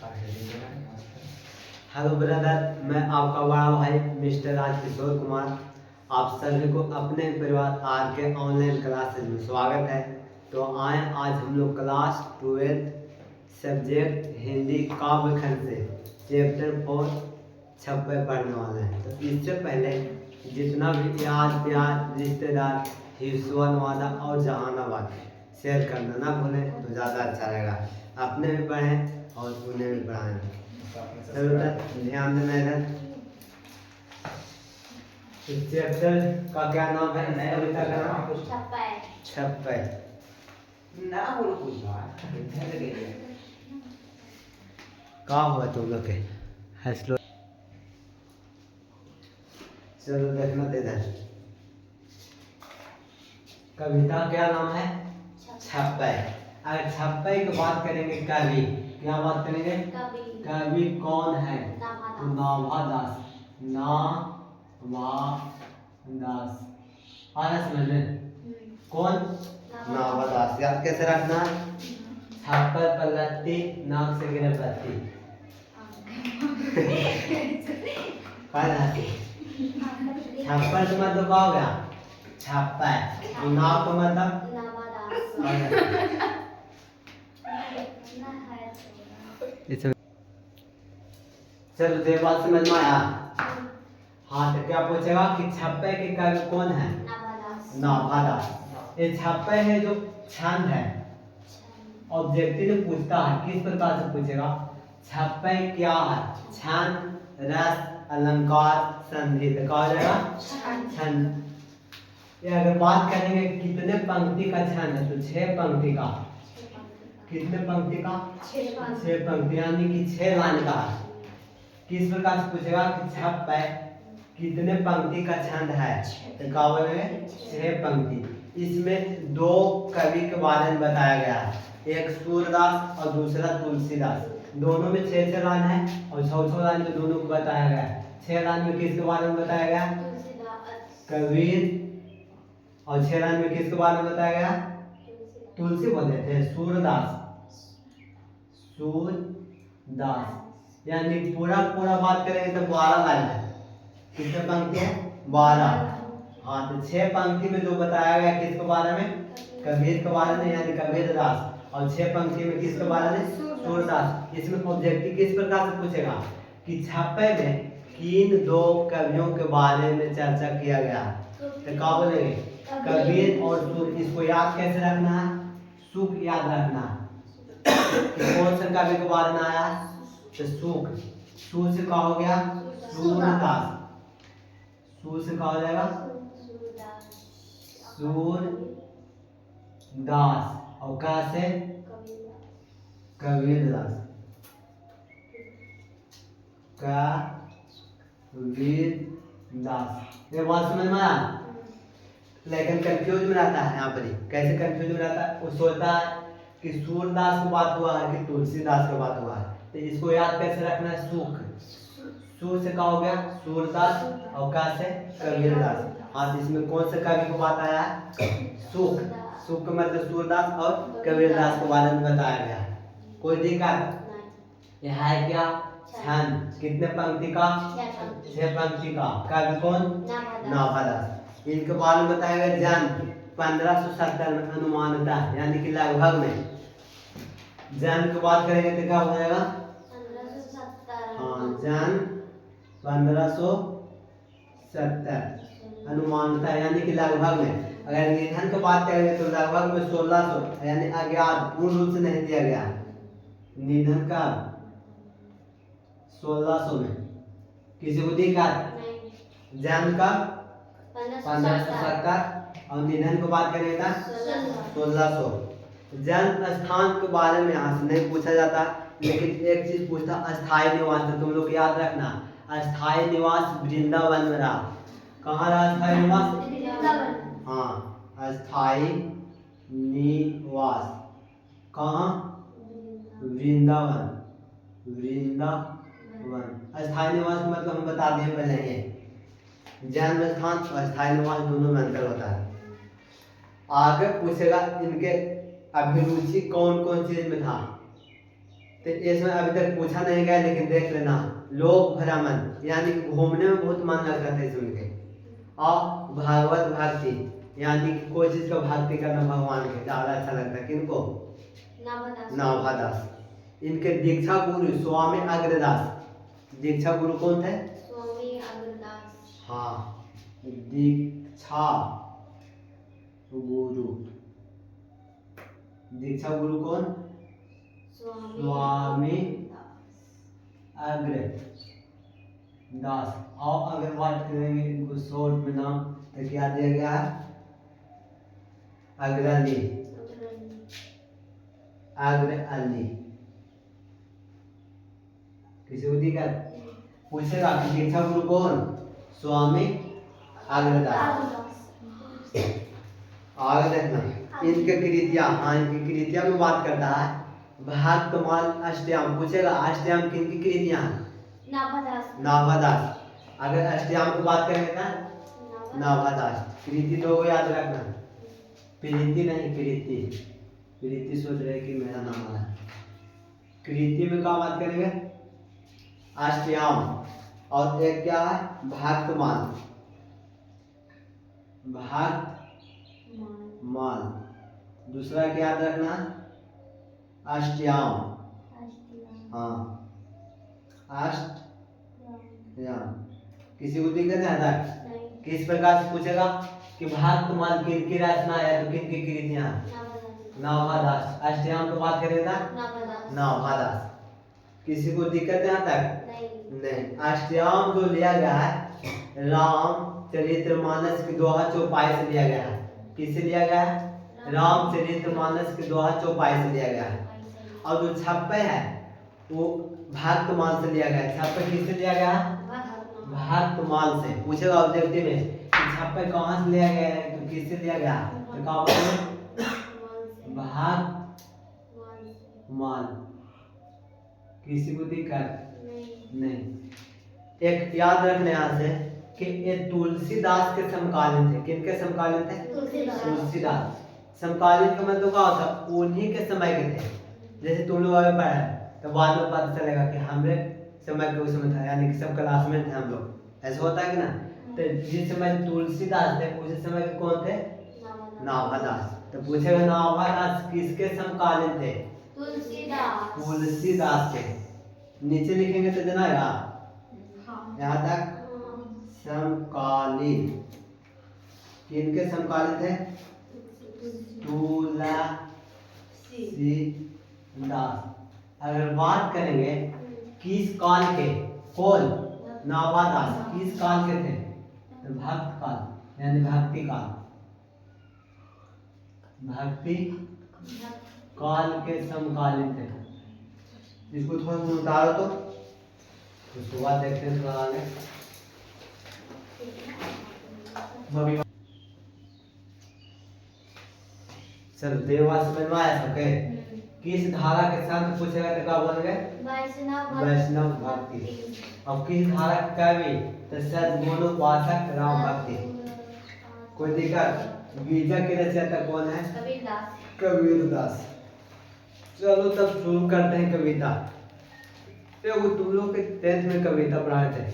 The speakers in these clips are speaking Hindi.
हेलो ब्रदर, मैं आपका बड़ा भाई मिस्टर राजकिशोर कुमार। आप सभी को अपने परिवार आर के ऑनलाइन क्लासेज में स्वागत है। तो आए आज हम लोग क्लास 12 सब्जेक्ट हिंदी काव्य खंड से चैप्टर 4 छप्पे पढ़ने वाले हैं। तो इससे पहले जितना भी यार प्यार रिश्तेदार हिस्सवान वादा और जहानाबाद शेयर करना ना भूलें तो ज़्यादा अच्छा रहेगा। अपने भी पढ़ें और उन्हें भी पढ़ाएं। ध्यान देना इधर। इस चैप्टर का क्या नाम है? नया कविता का नाम छप्पे। कहाँ हुआ तुम लोग के हंसलो? चलो देखना तो इधर। कविता क्या नाम है? छप्पे। अगर छप्पे की बात करेंगे कवि, क्या बात करेंगे? कवि कौन है? तो नाभादास। नाभादास आया समझ में? कौन? नाभादास। याद कैसे रखना? छप्पर पर लत्ती, नाक से गिरे पत्ती। छप्पर का मतलब क्या हो गया? छप्पर। और नाक का मतलब? चलो तो बात समझ में आया। हाँ तो क्या पूछेगा कि छप्पे के कवि कौन है? नाभादास। ये छप्पे है जो छंद है, ऑब्जेक्टिव पूछता है किस प्रकार से पूछेगा? छप्पे क्या है? छंद, रस, अलंकार, संधि। तो कहा जाएगा छंद। ये अगर बात करेंगे कितने पंक्ति का छंद है तो 6 पंक्ति का। कितने पंक्ति का? 6 पंक्ति, यानी कि 6 लाइन का है। किस प्रकार से पूछेगा कि छप्पे कितने पंक्ति का छंद है? तो क्या बोलेंगे? 6 पंक्ति। इसमें 2 कवि के बारे में बताया गया है, एक सूरदास और दूसरा तुलसीदास। दोनों में 6 लाइन है और 6 लाइन में दोनों को बताया गया है। 6 लाइन में किसके बारे में बताया गया? कबीर। और 6 लाइन में किसके बारे में बताया गया? तुलसी बोलते थे, सूरदास। सूरदास यानी पूरा बात करेंगे तो 12 लाइन है। कितने पंक्ति है? 12। हाँ तो 6 पंक्ति में जो बताया गया किसके बारे में? कबीर के बारे में, यानी कबीर दास। और 6 पंक्ति में किसके बारे में? सूरदास। इसमें ऑब्जेक्टिव किस प्रकार से पूछेगा कि छप्पे में किन 2 कवियों के बारे में चर्चा किया गया है? तो क्या बोलेंगे? कबीर और सूर। इसको याद कैसे रखना है? सुख याद रखना है। कौन से कवि के बारे में आया? तो सुख। सू से क्या हो गया? सूरदास। सू से क्या हो जाएगा? सूरदास। और का से? कबीरदास। कबीरदास। ये बात समझ में आया? लेकिन कंफ्यूज में रहता है यहाँ पर। कैसे कंफ्यूज में रहता है? वो सोचता है कि सूरदास की बात हुआ है कि तुलसीदास की बात हुआ है। तो इसको याद कैसे रखना है? सुख। सू से क्या हो गया? सूरदास। और का से? कबीरदास। हाँ इसमें कौन से कवि को बात आया है? सुख। सुख का मतलब सूरदास और कबीरदास के बारे में बताया गया है। कोई दिक्कत? यह है क्या? छंद। कितने पंक्ति का? 6 पंक्ति का। कवि कौन? नाभादास। इनके बारे में बताया गया जन्म 1570 में अनुमानतः, यानी कि लगभग में। जन्म की बात करेंगे तो क्या हो जाएगा? 1570। हाँ जन्म 1570 अनुमानतः, यानी कि लगभग में। अगर निधन की बात करेंगे तो लगभग में 1600, यानी अज्ञात, पूर्ण रूप से नहीं दिया गया। निधन का 1600 में। किसी को दिक्कत? जन्म का 1570 और निधन की बात करेंगे तो 1600। जन्म स्थान के बारे में यहाँ से नहीं पूछा जाता, लेकिन एक चीज पूछता अस्थायी निवास। तो तुम लोग याद रखना, अस्थायी निवास वृंदावन में रहा। कहाँ रहा अस्थायी निवास? हाँ अस्थायी निवास कहाँ? वृंदावन। अस्थायी निवास मतलब हम बता दिए पहले ही, जन्म स्थान और अस्थायी निवास दोनों में अंतर होता है। आगे पूछेगा इनके अभिरुचि कौन कौन चीज में था? तो इसमें अभी तक पूछा नहीं गया, लेकिन देख लेना। लोक भ्रमण यानी कि घूमने में बहुत मन लगता था सुन के। और भागवत भक्ति यानी कि कोई चीज का भक्ति करना भगवान के ज्यादा अच्छा लगता है। किनको? नाभादास। इनके दीक्षा गुरु स्वामी अग्रदास। दीक्षा गुरु कौन थे? स्वामी अग्रदास। हाँ, दीक्षा गुरु। दीक्षा गुरु कौन? स्वामी अग्रदास। और अगर बात करेंगे इनको शॉर्ट में नाम तो क्या दिया गया है? अग्रणी। अग्रणी। किसी को दिखा पूछेगा कि दीक्षा गुरु कौन? स्वामी अग्रदास। आगे देखना इनके कृतियां। हाँ, इनकी कृतियां में बात करता है। भक्तमाल अष्टयाम पूछेगा, अष्टयाम किनकी कृतियां हैं? नाभादास। अगर अष्टयाम की बात करेंगे ना, नाभादास। कृति दो याद रखना, प्रीति नहीं प्रीति। प्रीति सोच रहे कि मेरा नाम आ रहा है। कृति में क्या बात करेंगे? अष्टयाम। और एक क्या है? भक्तमाल। भक्तमाल। दूसरा क्या याद रखना? अष्टयाम। हाँ, अष्टयाम। किसी को दिक्कत है तक? किस प्रकार से पूछेगा कि भक्तमाल किनकी रचना है तो किनकी कृतियां? नाभादास। अष्टयाम की बात करें ना, नाभादास। किसी को दिक्कत है यहाँ तक? नहीं। अष्टयाम जो लिया गया है रामचरितमानस की दोहा चौपाई से लिया गया है। किससे लिया गया है? रामचरितमानस की दोहा चौपाई से लिया गया है। और जो छप्पे है वो भक्तमाल से लिया गया है। छप्पे किससे लिया गया है? भक्तमाल से। पूछेगा ऑब्जेक्टिव में कि छप्पे कहाँ से लिया गया है तो किससे लिया गया? तो क्या बोलेंगे? भक्तमाल। किसी को दिक्कत नहीं। एक याद रखने यहाँ से कि ये तुलसीदास के समकालीन थे। किनके समकालीन थे? तुलसीदास। समकालीन का मतलब क्या होता? उन्हीं के समय के थे। जैसे तुम लोग अगर पढ़ा तो बाद में पता चलेगा कि हमारे समय के उस समय था, यानी कि सब क्लासमेट थे हम लोग। ऐसा होता है कि ना? तो जिस समय तुलसीदास थे उस समय के कौन थे? नाभादास। तो पूछेगा नाभादास किसके समकालीन थे? तुलसीदास के। नीचे लिखेंगे तो जनाएगा यहाँ तक समकालीन। किनके समकालीन थे? तुलसीदास। अगर बात करेंगे किस काल के? कौन? नाभादास। किस काल के थे? तो भक्त काल यानी भक्ति काल। भक्ति काल के समकालीन थे। इसको थोड़ा सा उतारो तो उसके बाद देखते हैं थोड़ा आगे। चलो देवास बनवाया सबके। किस धारा के संत पूछेगा तो क्या बोलेंगे? वैष्णव भक्ति। अब किस धारा के कवि? तो सद्गुणोपासक राम भक्ति। कोई दिक्कत? गीता के रचयिता कौन है? कबीरदास। चलो तब शुरू करते हैं कविता। देखो तुम लोग के 10th में कविता पढ़ाए थे।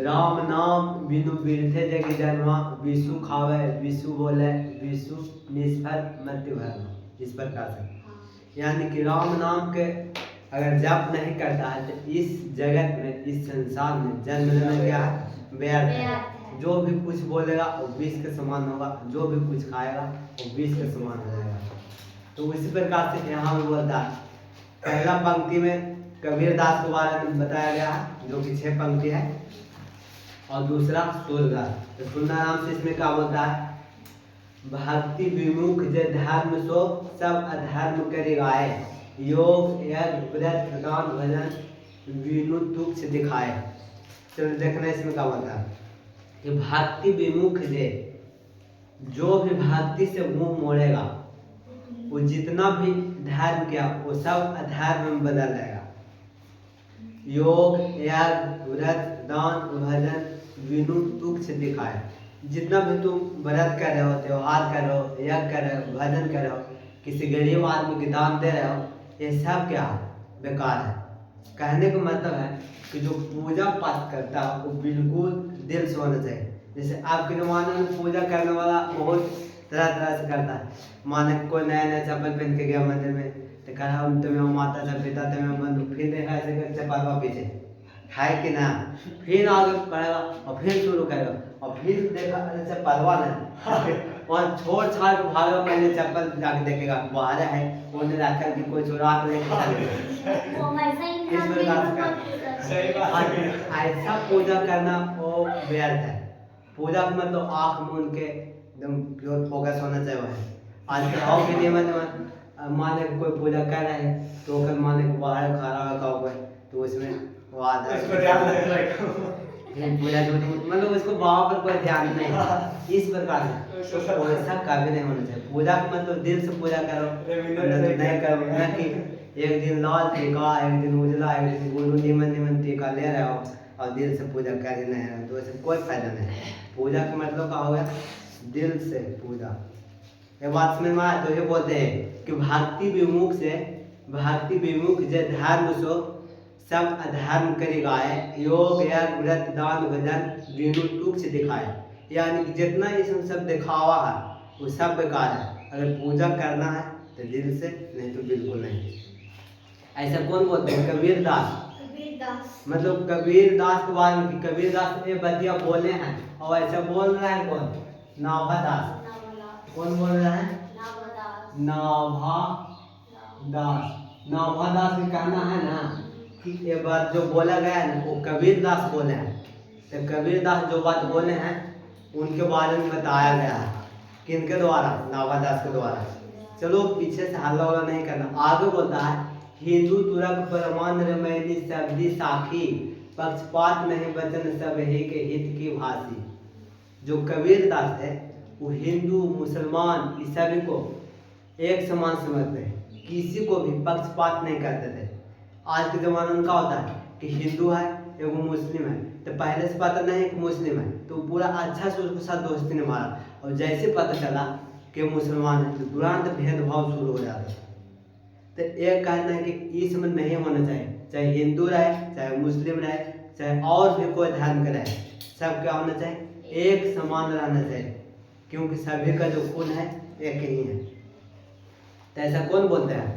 राम नाम बिनु बिरथे जग जन्मा, विषु खावे विषु बोले, विषु निष्फल मृत्यु भरमा। इस प्रकार से यानी कि राम नाम के अगर जप नहीं करता है तो इस जगत में, इस संसार में जन्म लेना क्या है? व्यर्थ है। जो भी कुछ बोलेगा वो विष के समान होगा, जो भी कुछ खाएगा वो विष के समान हो जाएगा। तो इसी प्रकार से यहाँ में बोलता है। पहला पंक्ति में कबीरदास के बारे में बताया गया है जो कि 6 पंक्ति है, और दूसरा सूरदास। तो सुनना नाम से इसमें क्या बोलता है? भक्ति विमुख जे धर्म सो सब अधर्म करि गाए, योग यज्ञ व्रत दान भजन विनु तुक्ष दिखाए। चलो देखना इसमें क्या बोलता है कि भक्ति विमुख जे, जो भी भक्ति से मुंह मोड़ेगा वो जितना भी धर्म किया वो सब अधर्म में बदल जाएगा। योग यज्ञ व्रत दान भजन विनु तुक्ष दिखाए। जितना भी तुम व्रत कर रहे हो, त्योहार कर रहे हो, यज्ञ कर रहे हो, भजन कर रहे हो, किसी गरीब आदमी के दान दे रहे हो, ये सब क्या बेकार है। कहने का मतलब है कि जो पूजा पाठ करता है वो बिल्कुल दिल से होना चाहिए। जैसे आपके ज़माने में पूजा करने वाला बहुत तरह तरह से करता है। माने कोई नया नया चप्पल पहन के गया मंदिर में तो कहा तुम्हें माता सा पिता तुम्हें बंधु, फिर देखा ऐसे कर चप्पल पीछे है कि ना, फिर आगे बढ़ेगा और फिर शुरू करेगा और फिर देखा ऐसे परवा नहीं और छोड़ छाड़ के भागेगा, पहले चप्पल जाके देखेगा बाहर है उन्हें रखा कि कोई चुरा के लेके चले वो वैसा ही इस इंसान प्रकार भी का बहुत सही बात है। ऐसा पूजा करना वो व्यर्थ है। पूजा का मतलब आँख मूंद के एकदम प्योर फोकस होना चाहिए। आजकल आओ के नियम माने कोई पूजा कर रहे हैं तो ओकर माने के बाहर खड़ा रखा हुआ है तो उसमें वो आधा इसको ध्यान रखो। पूजा मतलब उसको बाबा पर कोई ध्यान नहीं है। इस प्रकार से तो ऐसा कभी नहीं होना चाहिए। पूजा का मतलब दिल से पूजा करो, नहीं करो ना कि एक दिन लाल टीका, एक दिन उजला, एक दिन गुरु निमन निमन टीका ले रहे हो और दिल से पूजा कर ही नहीं रहे हो, तो इससे कोई फायदा नहीं। पूजा का मतलब क्या होगा? दिल से पूजा। ये बात समझ में आया तो ये बोलते हैं कि भक्ति विमुख जे धर्म सो सब अधर्म करी गाए, योग यज्ञ व्रत दान भजन बिनु तुक्ष दिखाए। यानी कि जितना इसमें सब दिखावा है वो सब बेकार है। अगर पूजा करना है तो दिल से, नहीं तो बिल्कुल नहीं। ऐसा कौन बोलते हैं? कबीर दास। कबीरदास मतलब कबीर दास के बारे में कि कबीर दास ये बतिया बोले हैं और ऐसा बोल रहा है कौन? नाभा दास। नावदास कौन बोल रहा है? नावदास नाभा दास। नाभा दास का कहना है ना कि ये बात जो बोला गया है ना वो कबीर दास बोले हैं। तो कबीर दास जो बात बोले हैं उनके बारे में बताया गया है। किनके द्वारा? नाभा दास के द्वारा। चलो पीछे से हल्ला वाला नहीं करना। आगे बोलता है हिंदू तुरक परमान रमैनी शब्दी साखी, पक्षपात नहीं वचन सब ही के हित की भाषी। जो कबीर दास है वो हिंदू मुसलमान इस सभी को एक समान समझते हैं, किसी को भी पक्षपात नहीं करते थे। आज के ज़माने में क्या होता है कि हिंदू है एगो मुस्लिम है तो पहले से पता नहीं कि मुस्लिम है तो पूरा अच्छा से उसके साथ दोस्ती ने मारा, और जैसे पता चला कि मुसलमान है तो तुरंत भेदभाव शुरू हो जाता है। तो एक कहना है कि इसमें नहीं होना चाहिए, चाहे हिंदू रहे चाहे मुस्लिम रहे चाहे और भी कोई धर्म का रहे, सब क्या होना चाहिए? एक समान रहना चाहिए, क्योंकि सभी का जो खून है एक ही है। तो ऐसा कौन बोलते हैं?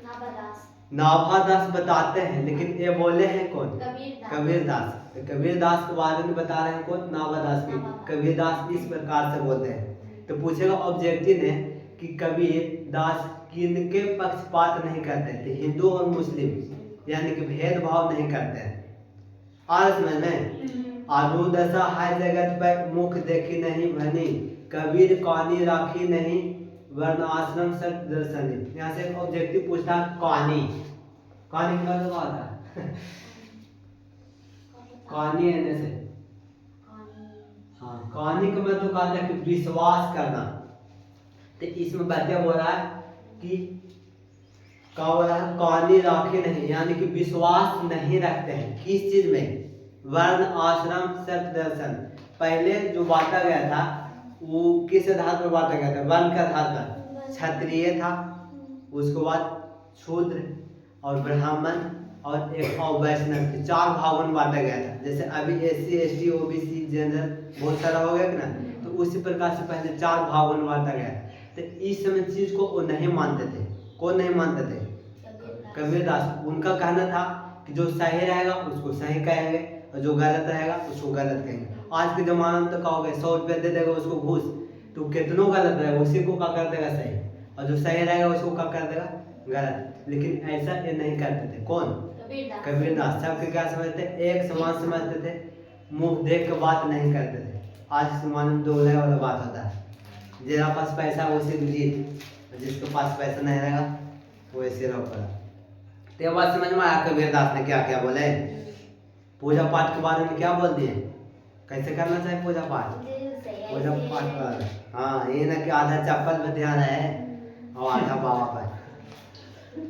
नावदास नाभा दास बताते हैं, लेकिन ये बोले हैं कौन? कबीरदास कबीर दास। तो कबीर दास के बारे में बता रहे हैं कौन? नाभा दास की। कबीर दास इस प्रकार से बोलते हैं। तो पूछेगा ऑब्जेक्टिव ने कि कबीर दास किनके पक्षपात नहीं करते थे, हिंदू और मुस्लिम, यानी कि भेदभाव नहीं करते हैं। आज समझ में आलू दशा है जगत पर मुख देखी नहीं भनी, कबीर कहानी राखी नहीं वर्ण आश्रम सत दर्शनी। यहाँ से ऑब्जेक्टिव पूछता कहानी। कहानी का मतलब क्या होता है? कहानी है जैसे हाँ, कहानी का मतलब क्या है कि विश्वास करना। तो इसमें बातें हो रहा है कि क्या हो रहा है? कहानी राखे नहीं, यानी कि विश्वास नहीं रखते हैं किस चीज में? वर्ण आश्रम सत दर्शन। पहले जो बांटा गया था वो किस आधार पर बांटा गया था? वर्ण के आधार पर। क्षत्रिय था, उसके बाद शूद्र और ब्राह्मण और एक और वैष्णव, 4 भागों में बांटा गया था। जैसे अभी SC ST OBC जनरल बहुत सारा हो गया ना, तो उसी प्रकार से पहले 4 भागों में बांटा गया। तो इस समय चीज को वो नहीं मानते थे। कौन नहीं मानते थे? कबीर दास। उनका कहना था कि जो सही रहेगा उसको सही कहेंगे और जो गलत रहेगा उसको गलत कहेंगे। आज के जमाने में तो कहोगे 100 रुपये दे देगा उसको घूस, तो कितनों गलत रहेगा उसी को क्या कर देगा सही, और जो सही रहेगा उसको क्या कर देगा गलत। लेकिन ऐसा ये नहीं करते थे। कौन? कबीर दास। सबके क्या समझते? एक समान समझते थे, मुंह देख के बात नहीं करते थे। आज के जमाने में दोगले वाला बात होता है, जिसके पास पैसा उसी को जीत, जिसके पास पैसा नहीं रहेगा वो ऐसे रहो पड़ा। तो ये बात समझ में आया कबीर दास ने क्या क्या बोले? पूजा पाठ के बारे में क्या बोल दिए? कैसे करना चाहिए पूजा पाठ? पूजा पाठ कर हाँ, ये ना कि आधा चप्पल पे ध्यान है और आधा बाबा पर,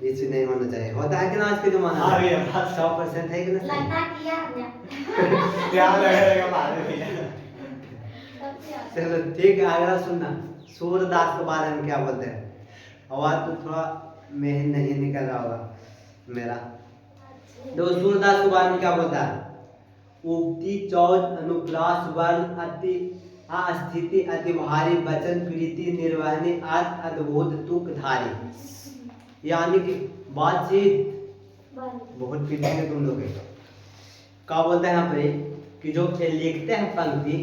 ये चीज नहीं होना चाहिए। होता है कि ना आज के जमाना में? 100% है कि नहीं? लगता किया ध्यान रहेगा बारे में। चलो ठीक है, अगला सुनना। सूरदास के बारे में क्या बोलते हैं? आवाज तो थोड़ा में नहीं निकल रहा होगा। मेरा। देखो सूरदास के बारे में क्या बोलता है, उक्ति चौज अनुप्रास वर्ण अति अस्थिति अति भारी वचन प्रीति निर्वहनी अर्थ अद्भुत तुक धारी। यानी कि बातचीत बहुत पीछे तुम लोग क्या बोलते हैं यहाँ पे कि जो लिखते हैं पंक्ति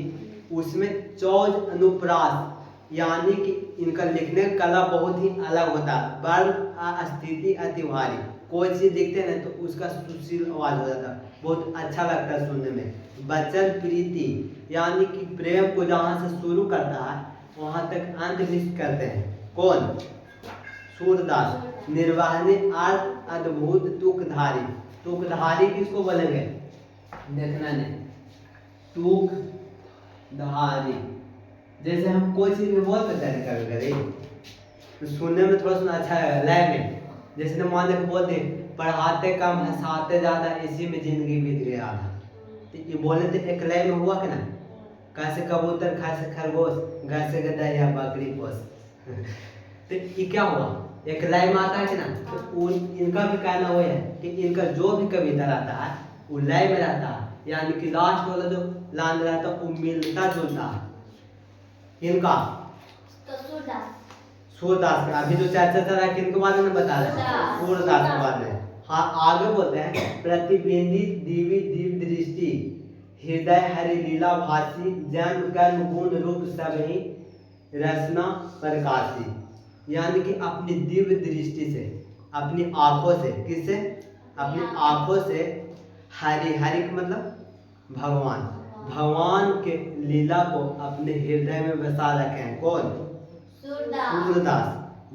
उसमें चौज अनुप्रास यानी कि इनका लिखने का कला बहुत ही अलग होता है। वर्ण स्थिति अति भारी, कोई चीज लिखते हैं ना तो उसका सुशील आवाज हो जाता है, बहुत अच्छा लगता है सुनने में। वचन प्रीति यानी कि प्रेम को जहाँ से शुरू करता है वहां तक अंत निष्ठ करते हैं। कौन? सूरदास। निर्वाहनी अर्थ अद्भुत तुकधारी। तुकधारी किसको बोलेंगे देखना नहीं, तुक धारी। जैसे हम कोई चीज में बोल सकते हैं कभी कभी तो सुनने में थोड़ा सा अच्छा लगेगा लय में। जैसे मान लो बोल दे पढ़ाते कम हंसाते ज्यादा इसी में जिंदगी बीत गया आधा, तो ये बोले थे एक लय में हुआ कि ना, कैसे कबूतर कैसे खरगोश कैसे गधा या बकरी पोस तो ये क्या हुआ एक लय में आता है कि ना। तो इनका भी कहना वो है कि इनका जो भी कविता रहता है वो लय में रहता है, यानी कि लास्ट वाला जो लाइन रहता है वो मिलता जुलता है। इनका सूरदास का अभी जो चर्चा चल रहा है किनके बारे में बता रहे हैं, सूरदास के बारे में। हाँ आगे बोलते हैं प्रतिबिंबित दिव्य दिव्य दृष्टि हृदय हरि लीला भासी जन्म कर्म गुण रूप सब ही रचना प्रकाशी। यानी कि अपनी दिव्य दृष्टि से अपनी आंखों से, किससे? अपनी आंखों से हरि, हरि का मतलब भगवान, भगवान के लीला को अपने हृदय में बसा रखे हैं। कौन? सूरदास।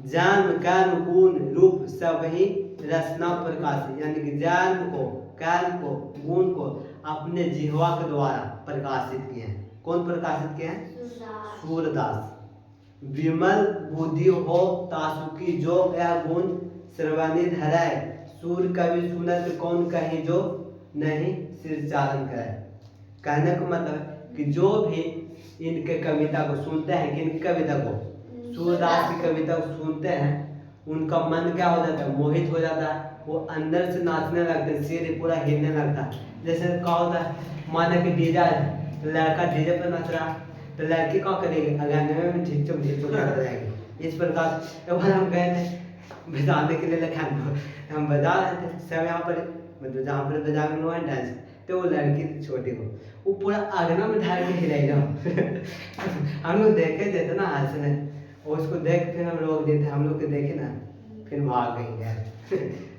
जन्म कर्म गुण रूप सब ही रचना प्रकाश, यानी कि जन्म को कर्म को गुण को अपने जिह्वा के द्वारा प्रकाशित किए हैं। कौन प्रकाशित किए हैं? सूरदास। विमल बुद्धि हो तासुकी जो यह गुण श्रवणी धराय सूर कवि सुनत कौन कहीं जो नहीं सिर चालन करे। कहने का मतलब कि जो भी इनके कविता को सुनते हैं, किनकी कविता को? सूरदास की कविता को सुनते हैं, उनका मन क्या हो जाता है? मोहित हो जाता है, वो अंदर से नाचने लगते हैं, सिर पूरा हिलने लगता है। जैसे क्या होता है माना कि डीजे लड़का डीजे पर नाच रहा तो लड़की क्या करेगी? गाने में झिकचुक झिकचुक करते रहेगी। इस प्रकार एक बार हम गए थे बजाने के लिए, लेकिन हम बजा रहे थे सब यहाँ पर, मतलब जहाँ पर बजाने हुआ है डांस, तो वो लड़की छोटी को वो पूरा आगना में ढाल के हिलाई ना हम लोग देखे थे ना हंसने, और उसको देख फिर हम रोक देते, हम लोग के देखे ना फिर भाग गई यार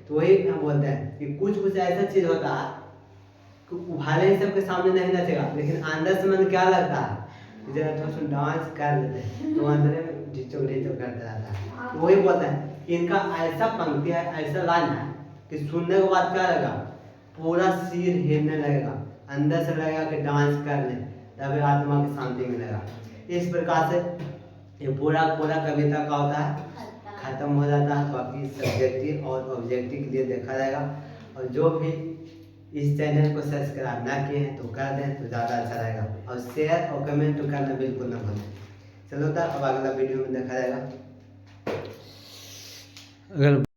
तो वही हम बोलते हैं कि कुछ कुछ ऐसा चीज होता है कि भले ही सबके सामने नहीं नचेगा, लेकिन अंदर से मन क्या लगता है जरा थोड़ा सा डांस कर लेते हैं तो अंदर में ढिचक ढिचक करते रहता है। तो वही बोलते हैं इनका ऐसा पंक्ति है, ऐसा लाइन है कि सुनने के बाद क्या लगेगा? पूरा सिर हिलने लगेगा, अंदर से लगेगा कि डांस कर ले, तभी आत्मा की शांति मिलेगा। इस प्रकार से ये पूरा पूरा कविता का होता है खत्म हो जाता है। बाकी सब्जेक्टिव और ऑब्जेक्टिव के लिए देखा जाएगा, और जो भी इस चैनल को सब्सक्राइब ना किए हैं तो कर दें तो ज़्यादा अच्छा रहेगा, और शेयर और कमेंट तो करना बिल्कुल ना भूलें। चलो तो अब अगला वीडियो में देखा जाएगा। अगर